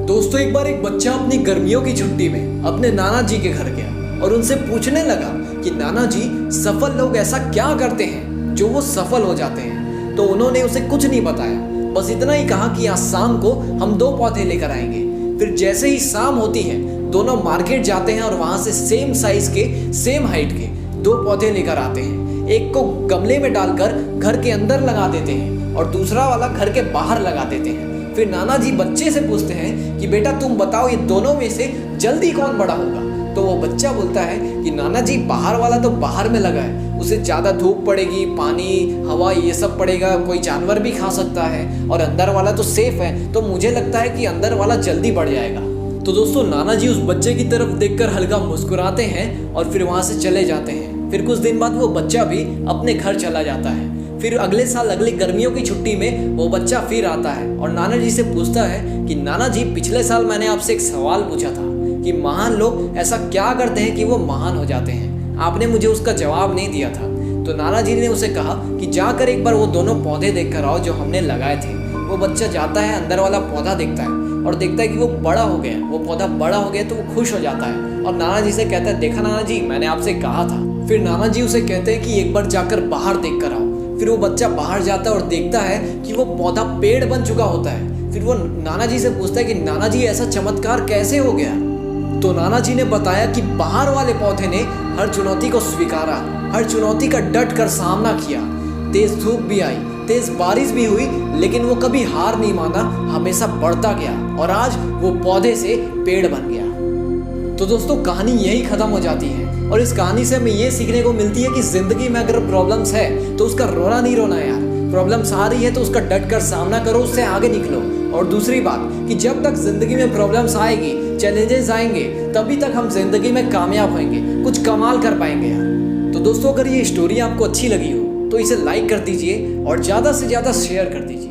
दोस्तों एक बार एक बच्चा अपनी गर्मियों की छुट्टी में अपने नाना जी के घर गया और उनसे पूछने लगा कि नाना जी सफल लोग ऐसा क्या करते हैं जो वो सफल हो जाते हैं। तो उन्होंने उसे कुछ नहीं बताया, बस इतना ही कहा कि आज शाम को हम 2 पौधे लेकर आएंगे। फिर जैसे ही शाम होती है दोनों मार्केट जाते हैं और वहां से सेम साइज के सेम हाइट के 2 पौधे लेकर आते हैं। एक को गमले में डालकर घर के अंदर लगा देते हैं और दूसरा वाला घर के बाहर लगा देते हैं। फिर नाना जी बच्चे से पूछते हैं कि बेटा तुम बताओ ये दोनों में से जल्दी कौन बड़ा होगा। तो वो बच्चा बोलता है कि नाना जी बाहर वाला तो बाहर में लगा है, उसे ज़्यादा धूप पड़ेगी, पानी हवा ये सब पड़ेगा, कोई जानवर भी खा सकता है, और अंदर वाला तो सेफ है, तो मुझे लगता है कि अंदर वाला जल्दी बढ़ जाएगा। तो दोस्तों नाना जी उस बच्चे की तरफ देखकर हल्का मुस्कुराते हैं और फिर वहाँ से चले जाते हैं। फिर कुछ दिन बाद वो बच्चा भी अपने घर चला जाता है। फिर अगले साल अगली गर्मियों की छुट्टी में वो बच्चा फिर आता है और नाना जी से पूछता है कि नाना जी पिछले साल मैंने आपसे एक सवाल पूछा था कि महान लोग ऐसा क्या करते हैं कि वो महान हो जाते हैं, आपने मुझे उसका जवाब नहीं दिया था। तो नाना जी ने उसे कहा कि जाकर एक बार वो दोनों पौधे देख कर आओ जो हमने लगाए थे। वो बच्चा जाता है, अंदर वाला पौधा देखता है और देखता है कि वो बड़ा हो गया, वो पौधा बड़ा हो गया तो वो खुश हो जाता है और नाना जी से कहता है देखा नाना जी मैंने आपसे कहा था। फिर नाना जी उसे कहते हैं कि एक बार जाकर बाहर देख कर आओ। फिर वो बच्चा बाहर जाता है और देखता है कि वो पौधा पेड़ बन चुका होता है। फिर वो नाना जी से पूछता है कि नाना जी ऐसा चमत्कार कैसे हो गया। तो नाना जी ने बताया कि बाहर वाले पौधे ने हर चुनौती को स्वीकारा, हर चुनौती का डट कर सामना किया। तेज धूप भी आई, तेज बारिश भी हुई, लेकिन वो कभी हार नहीं माना, हमेशा बढ़ता गया और आज वो पौधे से पेड़ बन गया। तो दोस्तों कहानी यही खत्म हो जाती है और इस कहानी से हमें ये सीखने को मिलती है कि जिंदगी में अगर प्रॉब्लम्स है तो उसका रोना नहीं रोना यार। प्रॉब्लम्स आ रही है तो उसका डट कर सामना करो, उससे आगे निकलो। और दूसरी बात कि जब तक जिंदगी में प्रॉब्लम्स आएगी, चैलेंजेस आएंगे, तभी तक हम जिंदगी में कामयाब होंगे, कुछ कमाल कर पाएंगे यार। तो दोस्तों अगर ये स्टोरी आपको अच्छी लगी हो तो इसे लाइक कर दीजिए और ज़्यादा से ज़्यादा शेयर कर दीजिए।